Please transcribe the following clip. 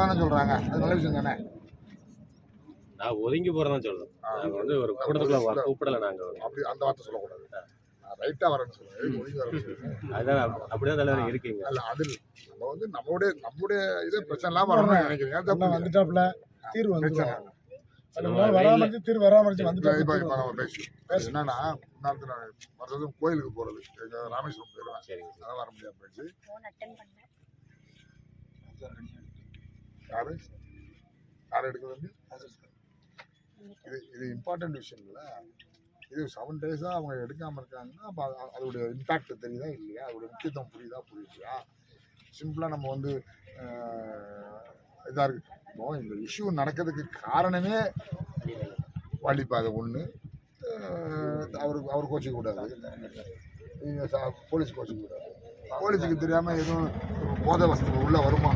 தானே சொல்கிறாங்க, அது நல்ல விஷயம் தானே. நான் ஒதுங்கி போகிறதான் சொல்கிறேன். நாங்கள் வந்து ஒரு கூட்டத்துக்குள்ள கூப்பிடலை. நாங்கள் அப்படி அந்த வார்த்தை சொல்லக்கூடாது. நான் ரைட்டாக வரேன்னு சொல்லுவேன், ஒதுங்கி வரேன்னு சொல்லுவேன். அதுதான் அப்படிதான் தலைவர் இருக்கீங்க. அல்ல அது நம்ம வந்து நம்மளுடைய இதே பிரச்சனை இல்லாமல் வரணும்னு நினைக்கிறீங்க. தப்பு வந்துட்டாப்புல தீர்வு வந்துடும். வராமரிச்சு வந்துட்டு இப்போ நம்ம பேசி என்னன்னா, வருஷம் கோயிலுக்கு போகிறது, எங்கள் ராமேஸ்வரம் போயிடுவேன், அதான் வர முடியாமல் போயிடுச்சு. யார் எடுக்கிறது? இது இம்பார்ட்டன்ட் விஷயம் இல்லை. இது 7 days அவங்க எடுக்காமல் இருக்காங்கன்னா அப்போ அதோடைய இம்பேக்ட் தெரியுதா இல்லையா, அதோடைய முக்கியத்துவம் புரியலையா. சிம்பிளாக நம்ம வந்து இதாக இருக்கு. இப்போ இந்த இஷ்யூ நடக்கிறதுக்கு காரணமே வழிபாதை ஒன்று, அவர் கோச்சிக்க கூடாது, போலீஸ் கோச்சிக்க கூடாது. போலீஸுக்கு தெரியாமல் எதுவும் போதை வசதி உள்ளே வருமா?